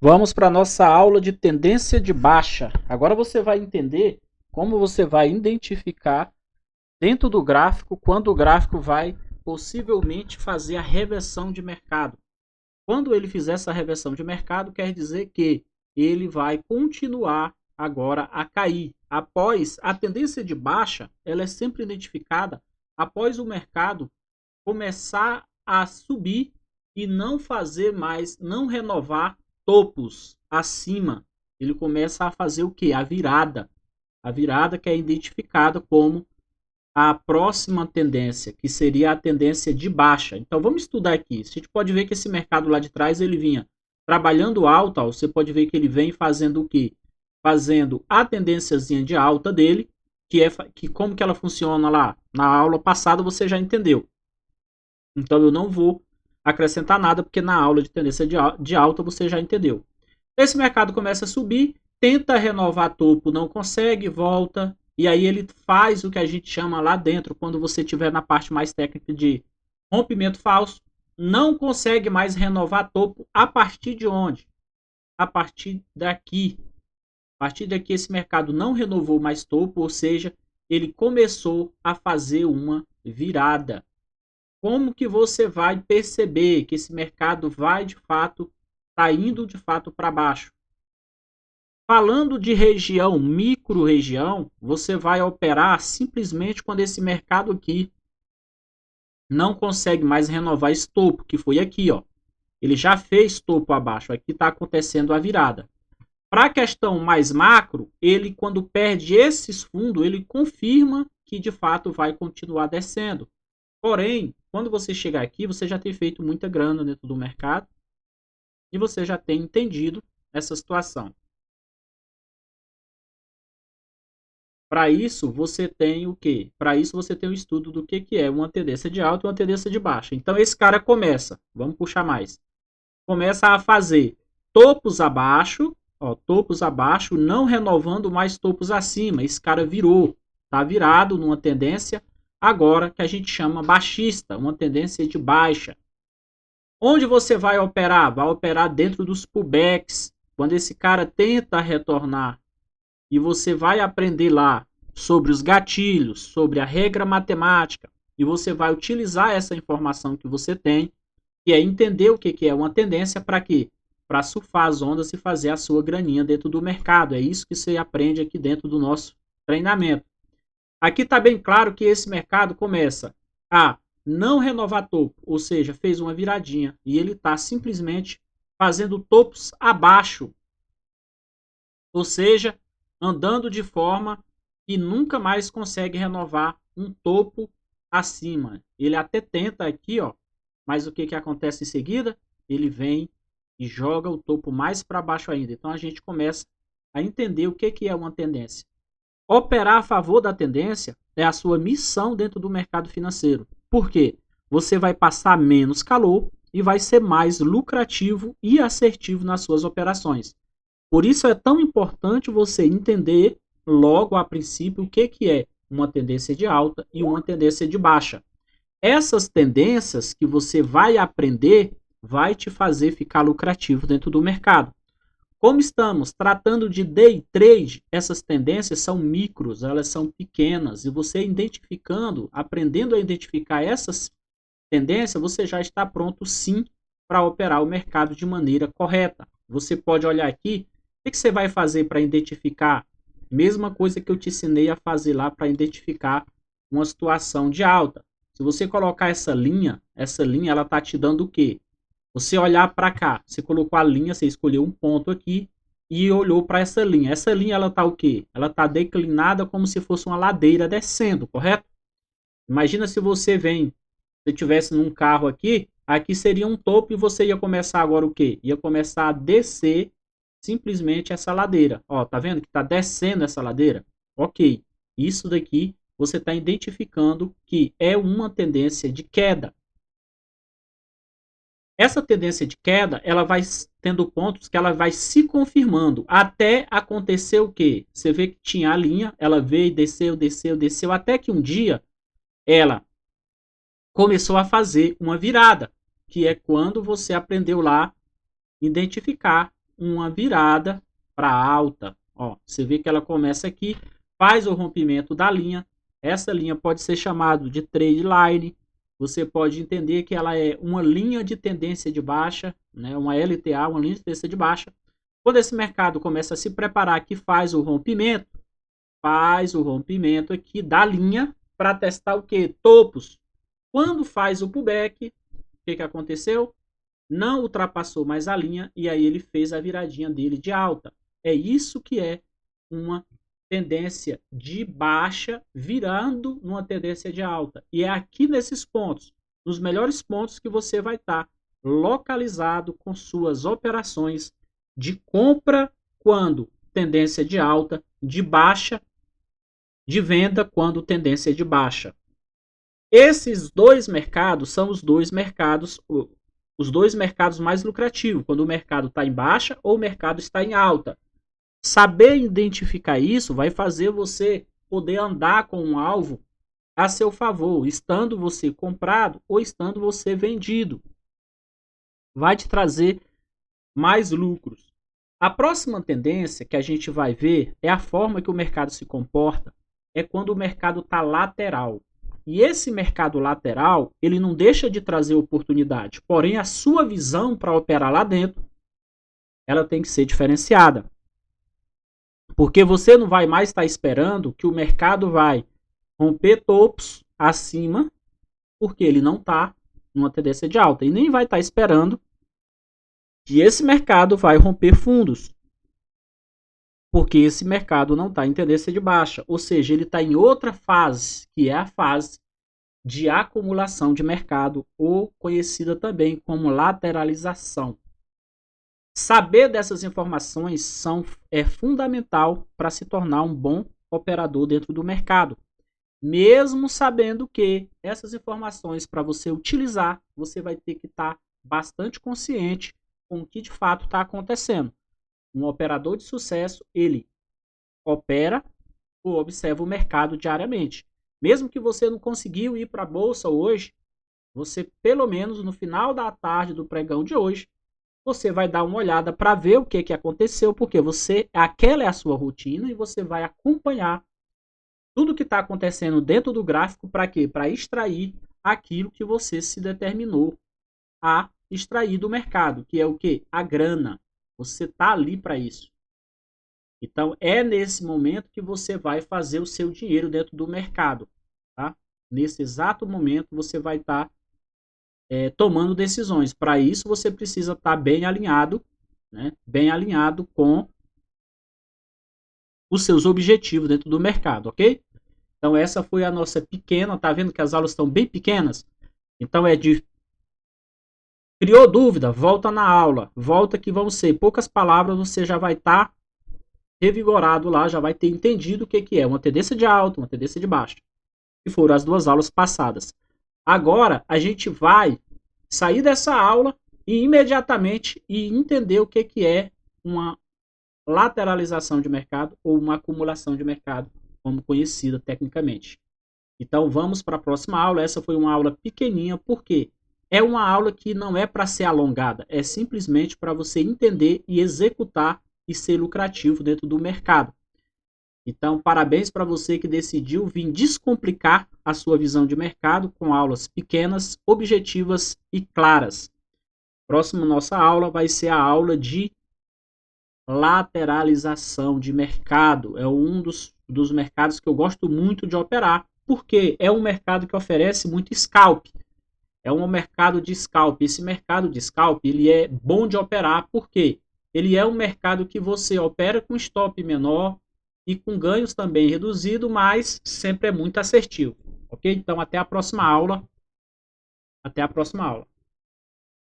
Vamos para a nossa aula de tendência de baixa. Agora você vai entender como você vai identificar dentro do gráfico quando o gráfico vai possivelmente fazer a reversão de mercado. Quando ele fizer essa reversão de mercado, quer dizer que ele vai continuar agora a cair. Após a tendência de baixa, ela é sempre identificada após o mercado começar a subir e não fazer mais, não renovar topos acima. Ele começa a fazer o que? A virada. A virada que é identificada como a próxima tendência, que seria a tendência de baixa. Então vamos estudar aqui. A gente pode ver que esse mercado lá de trás ele vinha trabalhando alta. Ó, você pode ver que ele vem fazendo o quê? Fazendo a tendênciazinha de alta dele, que como que ela funciona lá? Na aula passada você já entendeu. Então eu não vou acrescentar nada, porque na aula de tendência de alta você já entendeu. Esse mercado começa a subir, tenta renovar topo, não consegue, volta, e aí ele faz o que a gente chama lá dentro, quando você estiver na parte mais técnica de rompimento falso, não consegue mais renovar topo a partir de onde? A partir daqui. A partir daqui esse mercado não renovou mais topo, ou seja, ele começou a fazer uma virada. Como que você vai perceber que esse mercado vai de fato, está indo de fato para baixo? Falando de região, micro-região, você vai operar simplesmente quando esse mercado aqui não consegue mais renovar esse topo, que foi aqui, ó. Ele já fez topo abaixo, aqui está acontecendo a virada. Para a questão mais macro, ele quando perde esses fundos, ele confirma que de fato vai continuar descendo. Porém, quando você chegar aqui, você já tem feito muita grana dentro do mercado e você já tem entendido essa situação. Para isso, você tem o quê? Para isso, você tem o estudo do que é uma tendência de alta e uma tendência de baixa. Então, esse cara começa, vamos puxar mais, começa a fazer topos abaixo, ó, topos abaixo, não renovando mais topos acima. Esse cara virou, está virado numa tendência agora que a gente chama baixista, uma tendência de baixa. Onde você vai operar? Vai operar dentro dos pullbacks. Quando esse cara tenta retornar e você vai aprender lá sobre os gatilhos, sobre a regra matemática, e você vai utilizar essa informação que você tem, que é entender o que é uma tendência para quê? Para surfar as ondas e fazer a sua graninha dentro do mercado. É isso que você aprende aqui dentro do nosso treinamento. Aqui está bem claro que esse mercado começa a não renovar topo, ou seja, fez uma viradinha e ele está simplesmente fazendo topos abaixo, ou seja, andando de forma que nunca mais consegue renovar um topo acima. Ele até tenta aqui, ó, mas o que acontece em seguida? Ele vem e joga o topo mais para baixo ainda. Então a gente começa a entender o que é uma tendência. Operar a favor da tendência é a sua missão dentro do mercado financeiro. Por quê? Você vai passar menos calor e vai ser mais lucrativo e assertivo nas suas operações. Por isso é tão importante você entender logo a princípio o que é uma tendência de alta e uma tendência de baixa. Essas tendências que você vai aprender vai te fazer ficar lucrativo dentro do mercado. Como estamos tratando de day trade, essas tendências são micros, elas são pequenas, e você identificando, aprendendo a identificar essas tendências, você já está pronto sim para operar o mercado de maneira correta. Você pode olhar aqui, o que você vai fazer para identificar? Mesma coisa que eu te ensinei a fazer lá para identificar uma situação de alta. Se você colocar essa linha ela está te dando o quê? Você olhar para cá, você colocou a linha, você escolheu um ponto aqui e olhou para essa linha. Essa linha ela está o quê? Ela está declinada como se fosse uma ladeira descendo, correto? Imagina se você vem, se tivesse num carro aqui, aqui seria um topo e você ia começar agora o quê? Ia começar a descer simplesmente essa ladeira. Ó, tá vendo que está descendo essa ladeira? Ok, isso daqui você está identificando que é uma tendência de queda. Essa tendência de queda, ela vai tendo pontos que ela vai se confirmando até acontecer o quê? Você vê que tinha a linha, ela veio, desceu, desceu, desceu, até que um dia ela começou a fazer uma virada, que é quando você aprendeu lá identificar uma virada para alta. Ó, você vê que ela começa aqui, faz o rompimento da linha. Essa linha pode ser chamada de trade line. Você pode entender que ela é uma linha de tendência de baixa, né? Uma LTA, uma linha de tendência de baixa. Quando esse mercado começa a se preparar, que faz o rompimento aqui da linha para testar o que? Topos. Quando faz o pullback, o que aconteceu? Não ultrapassou mais a linha e aí ele fez a viradinha dele de alta. É isso que é uma tendência de baixa virando numa tendência de alta. E é aqui nesses pontos, nos melhores pontos, que você vai estar localizado com suas operações de compra quando tendência de alta, de baixa, de venda quando tendência de baixa. Esses dois mercados são os dois mercados mais lucrativos, quando o mercado está em baixa ou o mercado está em alta. Saber identificar isso vai fazer você poder andar com um alvo a seu favor, estando você comprado ou estando você vendido. Vai te trazer mais lucros. A próxima tendência que a gente vai ver é a forma que o mercado se comporta, é quando o mercado está lateral. E esse mercado lateral, ele não deixa de trazer oportunidade, porém a sua visão para operar lá dentro, ela tem que ser diferenciada. Porque você não vai mais estar esperando que o mercado vai romper topos acima, porque ele não está numa tendência de alta. E nem vai estar esperando que esse mercado vai romper fundos, porque esse mercado não está em tendência de baixa. Ou seja, ele está em outra fase, que é a fase de acumulação de mercado, ou conhecida também como lateralização. Saber dessas informações é fundamental para se tornar um bom operador dentro do mercado. Mesmo sabendo que essas informações, para você utilizar, você vai ter que estar bastante consciente com o que de fato está acontecendo. Um operador de sucesso, ele opera ou observa o mercado diariamente. Mesmo que você não conseguiu ir para a bolsa hoje, você pelo menos no final da tarde do pregão de hoje, você vai dar uma olhada para ver o que aconteceu, porque aquela é a sua rotina e você vai acompanhar tudo que está acontecendo dentro do gráfico. Para quê? Para extrair aquilo que você se determinou a extrair do mercado, que é o quê? A grana. Você está ali para isso. Então, é nesse momento que você vai fazer o seu dinheiro dentro do mercado. Tá? Nesse exato momento, você vai estar tomando decisões. Para isso, você precisa estar bem alinhado, né? Bem alinhado com os seus objetivos dentro do mercado, ok? Então, essa foi a nossa pequena. Tá vendo que as aulas estão bem pequenas? Então, criou dúvida? Volta na aula. Volta que vão ser poucas palavras, você já vai estar revigorado lá, já vai ter entendido o que é uma tendência de alta, uma tendência de baixa. Que foram as duas aulas passadas. Agora, a gente vai sair dessa aula e imediatamente entender o que é uma lateralização de mercado ou uma acumulação de mercado, como conhecida tecnicamente. Então, vamos para a próxima aula. Essa foi uma aula pequenininha, porque é uma aula que não é para ser alongada, é simplesmente para você entender e executar e ser lucrativo dentro do mercado. Então, parabéns para você que decidiu vir descomplicar a sua visão de mercado com aulas pequenas, objetivas e claras. Próxima nossa aula vai ser a aula de lateralização de mercado. É um dos mercados que eu gosto muito de operar, porque é um mercado que oferece muito scalp. É um mercado de scalp. Esse mercado de scalp, ele é bom de operar, porque ele é um mercado que você opera com stop menor e com ganhos também reduzido, mas sempre é muito assertivo. Ok? Então, até a próxima aula. Até a próxima aula.